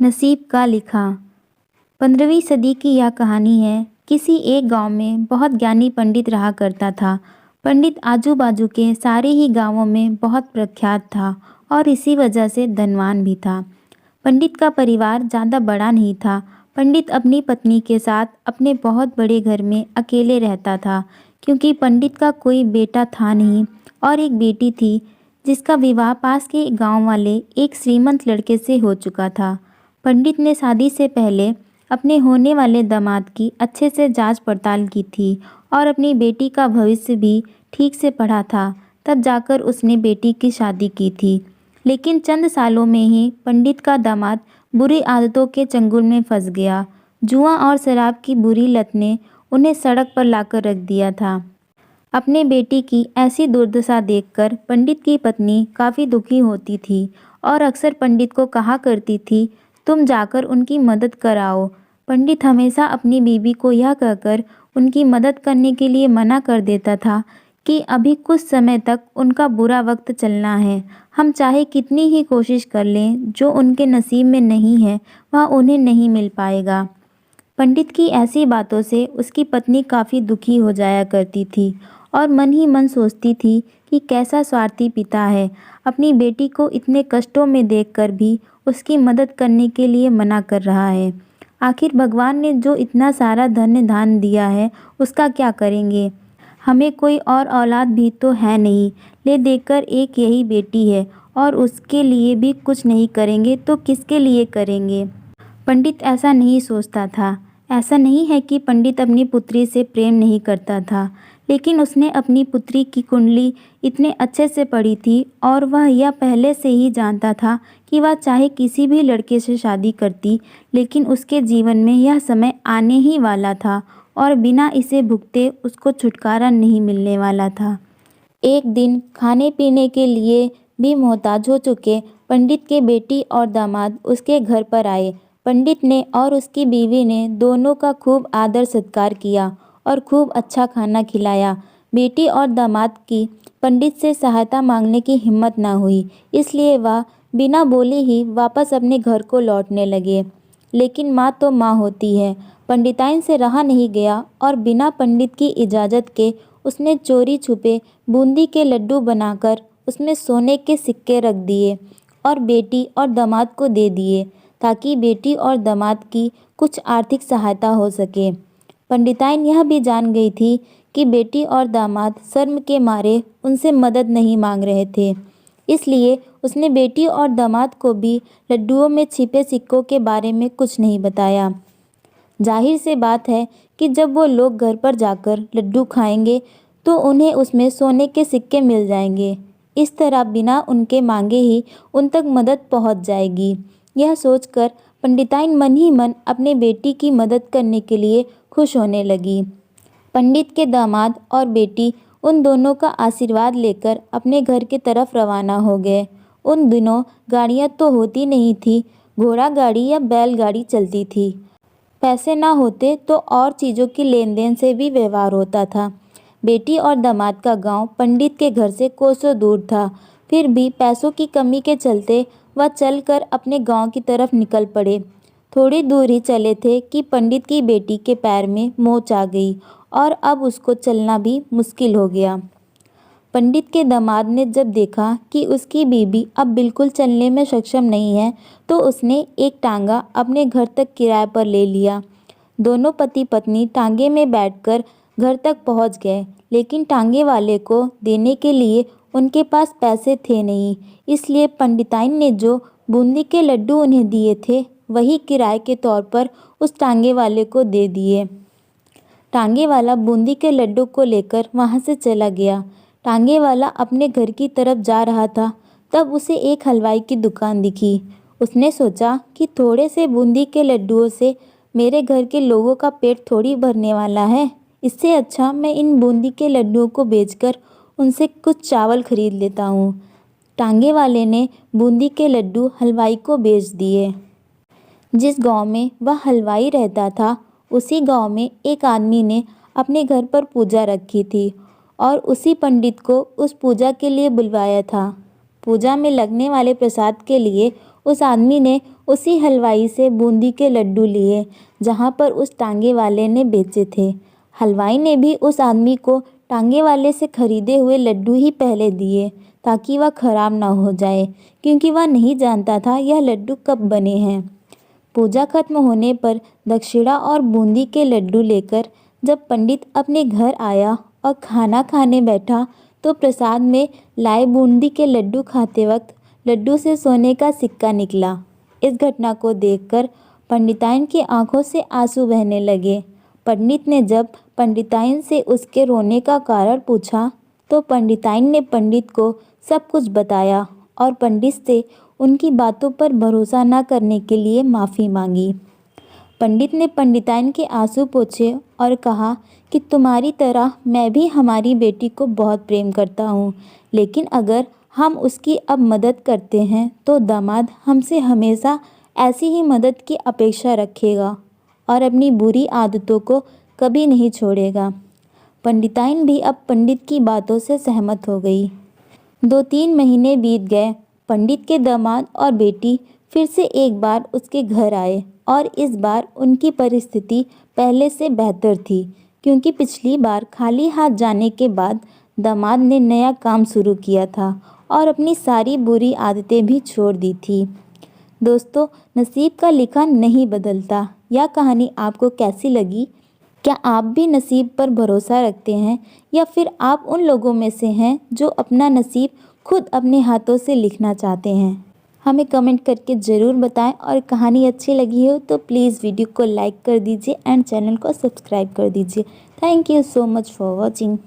नसीब का लिखा। 15वीं सदी की यह कहानी है। किसी एक गांव में बहुत ज्ञानी पंडित रहा करता था। पंडित आजू बाजू के सारे ही गांवों में बहुत प्रख्यात था और इसी वजह से धनवान भी था। पंडित का परिवार ज़्यादा बड़ा नहीं था। पंडित अपनी पत्नी के साथ अपने बहुत बड़े घर में अकेले रहता था, क्योंकि पंडित का कोई बेटा था नहीं और एक बेटी थी जिसका विवाह पास के गांव वाले एक श्रीमंत लड़के से हो चुका था। पंडित ने शादी से पहले अपने होने वाले दामाद की अच्छे से जांच पड़ताल की थी और अपनी बेटी का भविष्य भी ठीक से पढ़ा था। तब जाकर उसने बेटी की शादी की थी। लेकिन चंद सालों में ही पंडित का दामाद बुरी आदतों के चंगुल में फंस गया। जुआ और शराब की बुरी लत ने उन्हें सड़क पर लाकर रख दिया था। अपने बेटी की ऐसी दुर्दशा देखकर पंडित की पत्नी काफ़ी दुखी होती थी और अक्सर पंडित को कहा करती थी, तुम जाकर उनकी मदद कराओ। पंडित हमेशा अपनी बीवी को यह कहकर उनकी मदद करने के लिए मना कर देता था कि अभी कुछ समय तक उनका बुरा वक्त चलना है। हम चाहे कितनी ही कोशिश कर लें, जो उनके नसीब में नहीं है वह उन्हें नहीं मिल पाएगा। पंडित की ऐसी बातों से उसकी पत्नी काफ़ी दुखी हो जाया करती थी और मन ही मन सोचती थी कि कैसा स्वार्थी पिता है, अपनी बेटी को इतने कष्टों में देखकर भी उसकी मदद करने के लिए मना कर रहा है। आखिर भगवान ने जो इतना सारा धन्य धान दिया है उसका क्या करेंगे। हमें कोई और औलाद भी तो है नहीं, ले देकर एक यही बेटी है और उसके लिए भी कुछ नहीं करेंगे तो किसके लिए करेंगे। पंडित ऐसा नहीं सोचता था। ऐसा नहीं है कि पंडित अपनी पुत्री से प्रेम नहीं करता था, लेकिन उसने अपनी पुत्री की कुंडली इतने अच्छे से पढ़ी थी और वह यह पहले से ही जानता था कि वह चाहे किसी भी लड़के से शादी करती, लेकिन उसके जीवन में यह समय आने ही वाला था और बिना इसे भुगते उसको छुटकारा नहीं मिलने वाला था। एक दिन खाने पीने के लिए भी मोहताज हो चुके पंडित के बेटी और दामाद उसके घर पर आए। पंडित ने और उसकी बीवी ने दोनों का खूब आदर सत्कार किया और खूब अच्छा खाना खिलाया। बेटी और दामाद की पंडित से सहायता मांगने की हिम्मत न हुई, इसलिए वह बिना बोले ही वापस अपने घर को लौटने लगे। लेकिन माँ तो माँ होती है। पंडिताइन से रहा नहीं गया और बिना पंडित की इजाज़त के उसने चोरी छुपे बूंदी के लड्डू बनाकर उसमें सोने के सिक्के रख दिए और बेटी और दामाद को दे दिए, ताकि बेटी और दामाद की कुछ आर्थिक सहायता हो सके। पंडिताइन यह भी जान गई थी कि बेटी और दामाद शर्म के मारे उनसे मदद नहीं मांग रहे थे, इसलिए उसने बेटी और दामाद को भी लड्डुओं में छिपे सिक्कों के बारे में कुछ नहीं बताया। जाहिर से बात है कि जब वो लोग घर पर जाकर लड्डू खाएंगे तो उन्हें उसमें सोने के सिक्के मिल जाएंगे। इस तरह बिना उनके मांगे ही उन तक मदद पहुंच जाएगी। यह सोचकर पंडिताइन मन ही मन अपने बेटी की मदद करने के लिए खुश होने लगी। पंडित के दामाद और बेटी उन दोनों का आशीर्वाद लेकर अपने घर की तरफ रवाना हो गए। उन दिनों गाड़ियाँ तो होती नहीं थी, घोड़ा गाड़ी या बैलगाड़ी चलती थी। पैसे ना होते तो और चीज़ों की लेन देन से भी व्यवहार होता था। बेटी और दामाद का गांव पंडित के घर से कोसों दूर था, फिर भी पैसों की कमी के चलते वह चलकर अपने गांव की तरफ निकल पड़े। थोड़ी दूर ही चले थे कि पंडित की बेटी के पैर में मोच आ गई और अब उसको चलना भी मुश्किल हो गया। पंडित के दामाद ने जब देखा कि उसकी बीबी अब बिल्कुल चलने में सक्षम नहीं है, तो उसने एक टांगा अपने घर तक किराए पर ले लिया। दोनों पति पत्नी टांगे में बैठकर घर तक पहुंच गए, लेकिन टांगे वाले को देने के लिए उनके पास पैसे थे नहीं, इसलिए पंडिताइन ने जो बूंदी के लड्डू उन्हें दिए थे वही किराए के तौर पर उस टांगे वाले को दे दिए। टांगे वाला बूंदी के लड्डू को लेकर वहाँ से चला गया। टांगे वाला अपने घर की तरफ जा रहा था, तब उसे एक हलवाई की दुकान दिखी। उसने सोचा कि थोड़े से बूंदी के लड्डुओं से मेरे घर के लोगों का पेट थोड़ी भरने वाला है, इससे अच्छा मैं इन बूंदी के लड्डुओं को बेचकर उनसे कुछ चावल खरीद लेता हूँ। टांगे वाले ने बूंदी के लड्डू हलवाई को बेच दिए। जिस गांव में वह हलवाई रहता था, उसी गांव में एक आदमी ने अपने घर पर पूजा रखी थी और उसी पंडित को उस पूजा के लिए बुलवाया था। पूजा में लगने वाले प्रसाद के लिए उस आदमी ने उसी हलवाई से बूंदी के लड्डू लिए जहाँ पर उस टांगे वाले ने बेचे थे। हलवाई ने भी उस आदमी को टांगे वाले से खरीदे हुए लड्डू ही पहले दिए ताकि वह खराब ना हो जाए, क्योंकि वह नहीं जानता था यह लड्डू कब बने हैं। पूजा खत्म होने पर दक्षिणा और बूंदी के लड्डू लेकर जब पंडित अपने घर आया और खाना खाने बैठा तो प्रसाद में लाए बूंदी के लड्डू खाते वक्त लड्डू से सोने का सिक्का निकला। इस घटना को देखकर पंडिताइन की आंखों से आंसू बहने लगे। पंडित ने जब पंडिताइन से उसके रोने का कारण पूछा तो पंडिताइन ने पंडित को सब कुछ बताया और पंडित से उनकी बातों पर भरोसा न करने के लिए माफ़ी मांगी। पंडित ने पंडिताइन के आंसू पोंछे और कहा कि तुम्हारी तरह मैं भी हमारी बेटी को बहुत प्रेम करता हूँ, लेकिन अगर हम उसकी अब मदद करते हैं तो दामाद हमसे हमेशा ऐसी ही मदद की अपेक्षा रखेगा और अपनी बुरी आदतों को कभी नहीं छोड़ेगा। पंडिताइन भी अब पंडित की बातों से सहमत हो गई। 2-3 महीने बीत गए। पंडित के दामाद और बेटी फिर से एक बार उसके घर आए और इस बार उनकी परिस्थिति पहले से बेहतर थी, क्योंकि पिछली बार खाली हाथ जाने के बाद दामाद ने नया काम शुरू किया था और अपनी सारी बुरी आदतें भी छोड़ दी थी। दोस्तों, नसीब का लिखा नहीं बदलता। यह कहानी आपको कैसी लगी? क्या आप भी नसीब पर भरोसा रखते हैं या फिर आप उन लोगों में से हैं जो अपना नसीब खुद अपने हाथों से लिखना चाहते हैं? हमें कमेंट करके ज़रूर बताएं और कहानी अच्छी लगी हो तो प्लीज़ वीडियो को लाइक कर दीजिए एंड चैनल को सब्सक्राइब कर दीजिए। Thank you so much for watching.